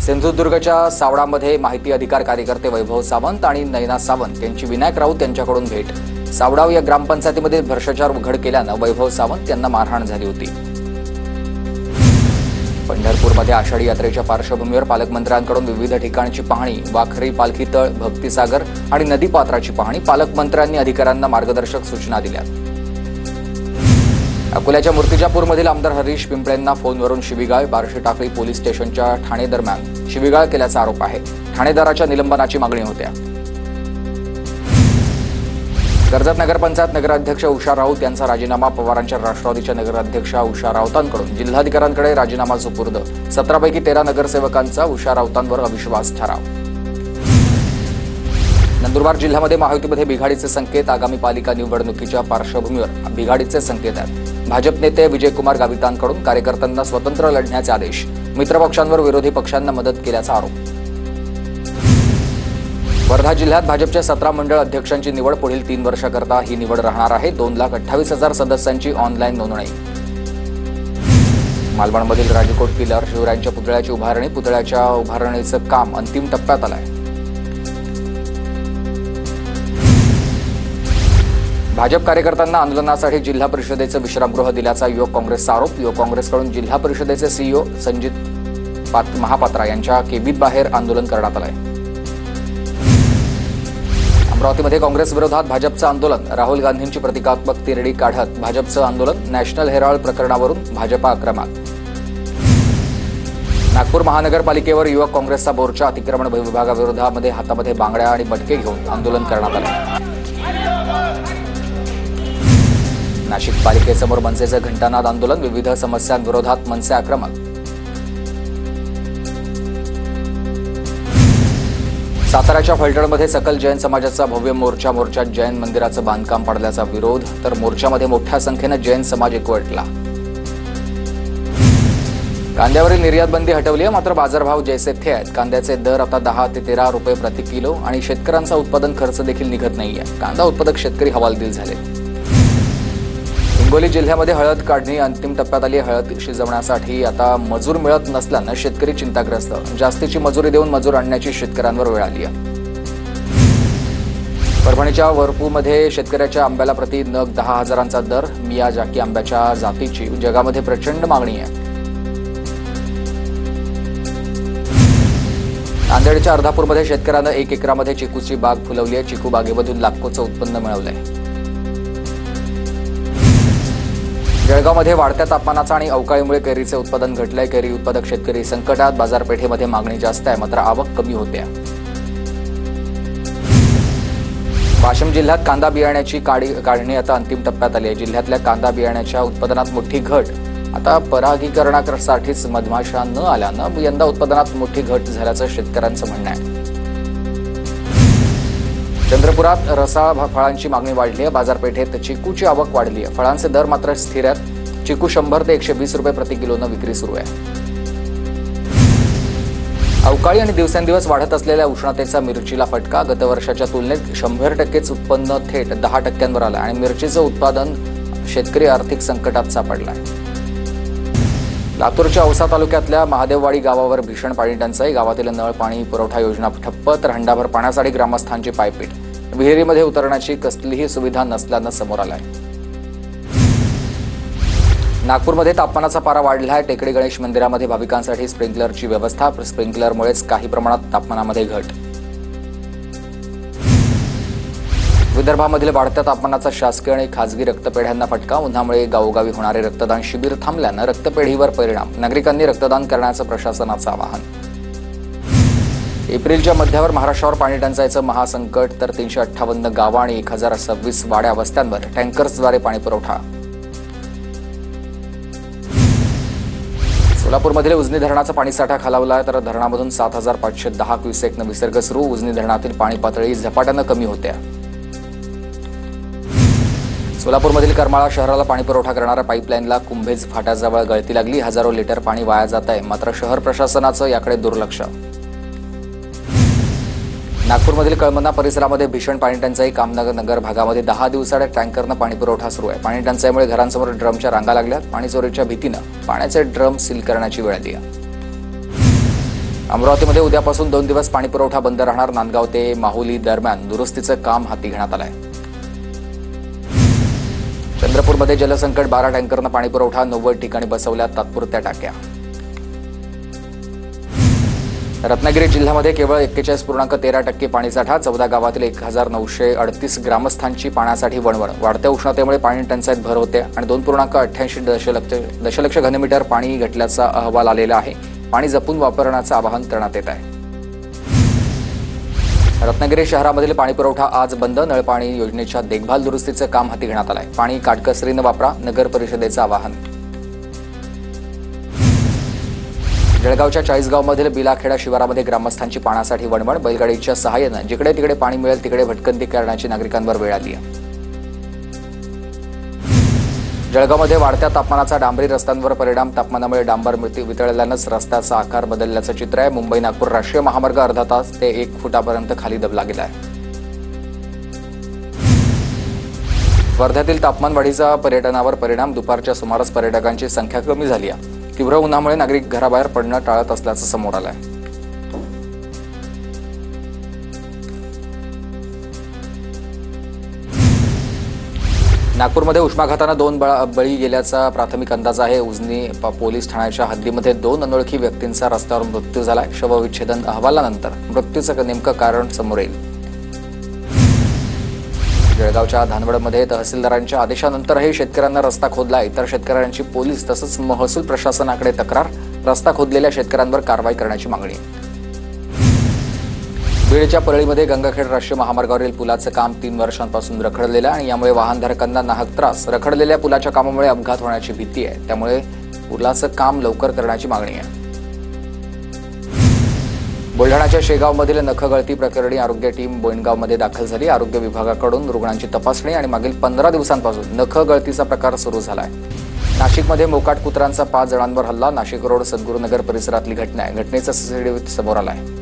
सिंधुदुर्गच्या सावडामध्ये माहिती अधिकार कार्यकर्ते वैभव सावंत आणि नयना सावंत यांची विनायक राऊत यांच्याकडून भेट। सावडाव या ग्रामपंचायतीमध्ये भ्रष्टाचार उघड केल्यानं वैभव सावंत यांना मारहाण झाली होती। पंढरपूरमध्ये आषाढी यात्रेच्या पार्श्वभूमीवर पालकमंत्र्यांकडून विविध ठिकाणची पाहणी, वाखरी पालखी तळ, भक्तिसागर आणि नदीपात्राची पाहणी। पालकमंत्र्यांनी अधिकाऱ्यांना मार्गदर्शक सूचना दिल्या। अकोल्याच्या मूर्तिजापूरमधील आमदार हरीश पिंपळेंना फोनवरून शिवीगाळ। बार्शी टाकळी पोलीस स्टेशनच्या ठाणे दरम्यान शिवीगाळ केल्याचा आरोप आहे। ठाणेदाराच्या निलंबनाची मागणी होत्या। कर्जत नगरपंचायत नगराध्यक्ष उषा राऊत यांचा राजीनामा। पवारांच्या राष्ट्रवादीच्या नगराध्यक्षा उषा राऊतांकडून जिल्हाधिकाऱ्यांकडे राजीनामा सुपूर्द। 17 पैकी 13 नगरसेवकांचा उषा राऊतांवर अविश्वास ठराव। नंदुरबार जिल्ह्यामध्ये महायुतीमध्ये बिघाडीचे संकेत। आगामी पालिका निवडणुकीच्या पार्श्वभूमीवर बिघाडीचे संकेत आहेत। भाजप नेते विजयकुमार गावितांकडून कार्यकर्त्यांना स्वतंत्र लढण्याचे आदेश। मित्रपक्षांवर विरोधी पक्षांना मदत केल्याचा आरोप। वर्धा जिल्ह्यात भाजपच्या 17 मंडळ अध्यक्षांची निवड। पुढील 3 वर्षाकरता ही निवड राहणार आहे। 2,28,000 सदस्यांची ऑनलाईन नोंदणी। मालवणमधील राजकोट किल्ल्यावर शिवरायांच्या पुतळ्याची उभारणी। पुतळ्याच्या उभारणीचं काम अंतिम टप्प्यात आलंय। भाजप कार्यकर्त्यांना आंदोलनासाठी जिल्हा परिषदेचं विश्रामगृह दिल्याचा युवक काँग्रेसचा आरोप। युवक काँग्रेसकडून जिल्हा परिषदेचे सीईओ संजित महापात्रा यांच्या केबिन बाहेर आंदोलन करण्यात आलंय। अमरावतीमध्ये काँग्रेस विरोधात भाजपचं आंदोलन। राहुल गांधींची प्रतिकात्मक तिरडी काढत भाजपचं आंदोलन। नॅशनल हेराल्ड प्रकरणावरून भाजपा आक्रमक। नागपूर महानगरपालिकेवर युवक काँग्रेसचा मोर्चा। अतिक्रमण विभागाविरोधात हातामध्ये बांगड्या आणि मटके घेऊन आंदोलन करण्यात आले। नाशिक पालिकेसमोर मनसेचं घंटानाद आंदोलन। विविध समस्यांविरोधात मनसे आक्रमक। साताऱ्याच्या फलटणमध्ये सकल जैन समाजाचा भव्य मोर्चा। मोर्चात जैन मंदिराचं बांधकाम पाडल्याचा विरोध, तर मोर्चामध्ये मोठ्या संख्येनं जैन समाज एकवटला। कांद्यावरील निर्यात बंदी हटवली आहे, मात्र बाजारभाव जैसे थे आहेत। कांद्याचे दर आता 10 ते 13 रुपये प्रति किलो आणि शेतकऱ्यांचा उत्पादन खर्च देखील निघत नाहीये। कांदा उत्पादक शेतकरी हवालदिल झाले। हिंगोली जिल्ह्यामध्ये हळद काढणी अंतिम टप्प्यात आली। हळद शिजवण्यासाठी आता मजूर मिळत नसल्यानं शेतकरी चिंताग्रस्त। जास्तीची मजुरी देऊन मजूर आणण्याची शेतकऱ्यांवर वेळ आली आहे। परभणीच्या वरपूमध्ये शेतकऱ्याच्या आंब्याला प्रति नग 10,000चा दर। मियाजाकी आंब्याच्या जातीची जगामध्ये प्रचंड मागणी आहे। नांदेडच्या अर्धापूरमध्ये शेतकऱ्यानं 1 एकरामध्ये चिकूची बाग फुलवली आहे। चिकू बागेमधून लाखोचं उत्पन्न मिळवलंय। जळगावमध्ये वाढत्या तापमानाचा आणि अवकाळीमुळे कैरीचे उत्पादन घटलंय। कैरी उत्पादक शेतकरी संकटात। बाजारपेठेमध्ये मागणी जास्त आहे, मात्र आवक कमी होते। वाशिम जिल्ह्यात कांदा बियाण्याची काढणी आता अंतिम टप्प्यात आली आहे। जिल्ह्यातल्या कांदा बियाण्याच्या उत्पादनात मोठी घट। आता परागीकरणासाठीच मधमाशा न आल्यानं यंदा उत्पादनात मोठी घट झाल्याचं शेतकऱ्यांचं म्हणणं आहे। चंद्रपुरात रसाळ फळांची मागणी वाढली आहे। बाजारपेठेत चिकूची आवक वाढली आहे। फळांचे दर मात्र स्थिर आहेत। चिकू 100 ते 120 रुपये प्रति किलोनं विक्री सुरू आहे। अवकाळी आणि दिवसेंदिवस वाढत असलेल्या उष्णतेचा मिरचीला फटका। गत वर्षाच्या तुलनेत 100% उत्पन्न थेट 10% आलं आणि मिरचीचं उत्पादन शेतकरी आर्थिक संकटात सापडला आहे। लातूरच्या औसा तालुक्यातल्या महादेववाडी गावावर भीषण पाणी टंचाई। गावातील नळ पाणी पुरवठा योजना ठप्प, तर हंडाभर पाण्यासाठी ग्रामस्थांची पायपीट। विहिरीमध्ये उतरण्याची कसलीही सुविधा नसल्यानं समोर आलाय। नागपूरमध्ये तापमानाचा पारा वाढला आहे। टेकडी गणेश मंदिरामध्ये भाविकांसाठी स्प्रिंकलरची व्यवस्था। स्प्रिंकलरमुळेच काही प्रमाणात तापमानामध्ये घट। विदर्भामधील वाढत्या तापमानाचा शासकीय आणि खासगी रक्तपेढ्यांना फटका। उन्हामुळे गावोगावी होणारे रक्तदान शिबिर थांबल्यानं रक्तपेढीवर परिणाम। नागरिकांनी रक्तदान करण्याचं प्रशासनाचं आवाहन। एप्रिलच्या मध्यावर महाराष्ट्रावर पाणी टंचाईचं महासंकट, तर 358 गावं आणि 1026 वाड्या वस्त्यांवर टँकर्सद्वारे पाणी पुरवठा। सोलापूरमधील उजनी धरणाचा पाणीसाठा खालावलाय, तर धरणामधून 7,510 क्युसेकनं विसर्ग सुरू। उजनी धरणातील पाणी पातळी झपाट्यानं कमी होते। सोलापूरमधील करमाळा शहराला पाणी पुरवठा करणाऱ्या पाईपलाईनला कुंभेज फाट्याजवळ गळती लागली। हजारो लिटर पाणी वाया जात आहे, मात्र शहर प्रशासनाचं याकडे दुर्लक्ष। नागपूरमधील कळमना परिसरामध्ये भीषण पाणी टंचाई। कामनगर नगर भागामध्ये 10 दिवसाआड टँकरनं पाणी पुरवठा सुरू आहे। पाणी टंचाईमुळे घरांसमोर ड्रमच्या रांगा लागल्यात। पाणी चोरीच्या भीतीनं पाण्याचे ड्रम सील करण्याची वेळ आली आहे। अमरावतीमध्ये उद्यापासून 2 दिवस पाणीपुरवठा बंद राहणार. नांदगाव ते माहुली दरम्यान दुरुस्तीचं काम हाती घेण्यात आलंय. चंद्रपूरमध्ये जलसंकट. 12 टँकरनं पाणीपुरवठा. 90 ठिकाणी बसवल्या तात्पुरत्या टाक्या. रत्नागिरी जिल्ह्यामध्ये केवळ 41.13% पाणीसाठा. 14 गावातील 1938 ग्रामस्थांची पाण्यासाठी वणवण. वाढत्या उष्णतेमुळे पाणी टंचाईत भर होते आणि 2.88 दशलक्ष घनमीटर पाणी घटल्याचा अहवाल आलेला आहे. पाणी जपून वापरण्याचं आवाहन करण्यात येत आहे. रत्नागिरी शहरामधील पाणीपुरवठा आज बंद. नळपाणी योजनेच्या देखभाल दुरुस्तीचं काम हाती घेण्यात आलंय. पाणी काटकसरीनं वापरा. नगर परिषदेचं आवाहन. जळगावच्या चाळीसगावमधील बिलाखेडा शिवारामध्ये ग्रामस्थांची पाण्यासाठी वणवण. बैलगाडीच्या सहाय्यानं जिकडे तिकडे पाणी मिळेल तिकडे भटकंती करण्याची नागरिकांवर वेळ आली आहे. जळगावमध्ये वाढत्या तापमानाचा डांबरी रस्त्यांवर परिणाम. तापमानामुळे डांबर वितळल्यानंच रस्त्याचा आकार बदलल्याचं चित्र आहे. मुंबई नागपूर राष्ट्रीय महामार्ग अर्धा तास ते 1 फुटापर्यंत खाली दबला गेला आहे. वर्ध्यातील तापमान वाढीचा पर्यटनावर परिणाम. दुपारच्या सुमारास पर्यटकांची संख्या कमी झाली आहे. तीव्र उन्हामुळे नागरिक घराबाहेर पडणं टाळत असल्याचं समोर आलं आहे. नागपूरमध्ये उष्माघातानं 2 बळी गेल्याचा प्राथमिक अंदाज आहे. उजनी पोलीस ठाण्याच्या हद्दीमध्ये 2 अनोळखी व्यक्तींचा रस्त्यावर मृत्यू झालाय. शवविच्छेदन अहवालानंतर मृत्यूचं नेमकं कारण समोर येईल. जळगावच्या धानवडमध्ये तहसीलदारांच्या आदेशानंतरही शेतकऱ्यांना रस्ता खोदला. इतर शेतकऱ्यांची पोलीस तसंच महसूल प्रशासनाकडे तक्रार. रस्ता खोदलेल्या शेतकऱ्यांवर कारवाई करण्याची मागणी. बीडच्या परळीमध्ये गंगाखेड राष्ट्रीय महामार्गावरील पुलाचं काम 3 वर्षांपासून रखडलेलं आहे आणि यामुळे वाहनधारकांना नाहक त्रास. रखडलेल्या पुलाच्या कामामुळे अपघात होण्याची भीती आहे. त्यामुळे पुलाचं काम लवकर करण्याची मागणी आहे. बुलढाण्याच्या शेगावमधील नखगळती प्रकरणी आरोग्य टीम बोईनगावमध्ये दाखल झाली. आरोग्य विभागाकडून रुग्णांची तपासणी आणि मागील 15 दिवसांपासून नखगळतीचा प्रकार सुरू झाला आहे. नाशिकमध्ये मोकाट कुत्र्यांचा 5 जणांवर हल्ला. नाशिक रोड सद्गुरुनगर परिसरातली घटना आहे. घटनेचा सीसीटीव्ही समोर आला आहे.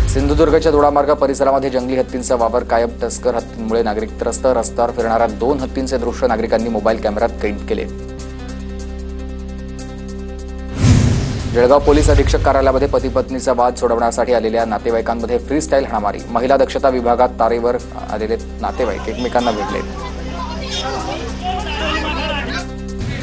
सिंधुदुर्गच्या दोडामार्ग परिसरामध्ये जंगली हत्तींचा वावर कायम. तस्कर हत्तींमुळे नागरिक त्रस्त. रस्त्यावर फिरणाऱ्या 2 हत्तींचे दृश्य नागरिकांनी मोबाईल कॅमेऱ्यात कैद केले. जळगाव पोलीस अधीक्षक कार्यालयामध्ये पती पत्नीचा वाद सोडवण्यासाठी आलेल्या नातेवाईकांमध्ये फ्री स्टाईल हाणामारी. महिला दक्षता विभागात तारेवर आलेले नातेवाईक एकमेकांना भेटले.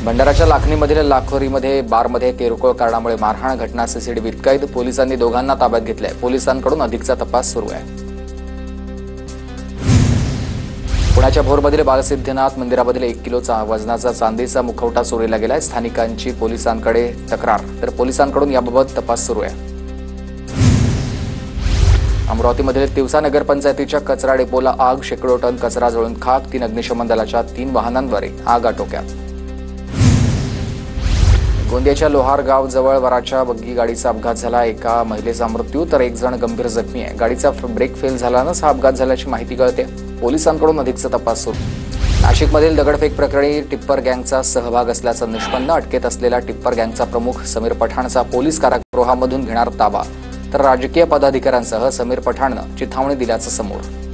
भंडाराच्या लाखनीमधील लाखोरीमध्ये बारमध्ये किरकोळ कारणामुळे मारहाण. घटना सीसीटीव्हीत कैद. पोलिसांनी दोघांना ताब्यात घेतलंय. पोलिसांकडून अधिकचा तपास सुरू आहे. पुण्याच्या भोरमधील बालसिद्धनाथ मंदिरामधील 1 किलो वजनाचा चांदीचा मुखवटा चोरीला गेलाय. स्थानिकांची पोलिसांकडे तक्रार, तर पोलिसांकडून याबाबत तपास सुरू आहे. अमरावतीमधील तिवसा नगरपंचायतीच्या कचरा डेपोला आग. शेकडो टन कचरा जळून खाक. 3 अग्निशमन दलाच्या 3 वाहनांद्वारे आग आटोक्यात. गोंदियाच्या लोहारगाव जवळ वराच्या बग्गी गाडीचा अपघात झाला. एका महिलेचा मृत्यू तर 1 जण गंभीर जखमी आहे. गाडीचा ब्रेक फेल झाल्यानंच हा अपघात झाल्याची माहिती कळते. पोलिसांकडून अधिकचा तपास सुरू. नाशिकमधील दगडफेक प्रकरणी टिप्पर गँगचा सहभाग असल्याचं निष्पन्न. अटकेत असलेल्या टिप्पर गँगचा प्रमुख समीर पठाणचा पोलीस कारागृहामधून घेणार ताबा. तर राजकीय पदाधिकाऱ्यांसह समीर पठाणनं चिथावणी दिल्याचं समोर.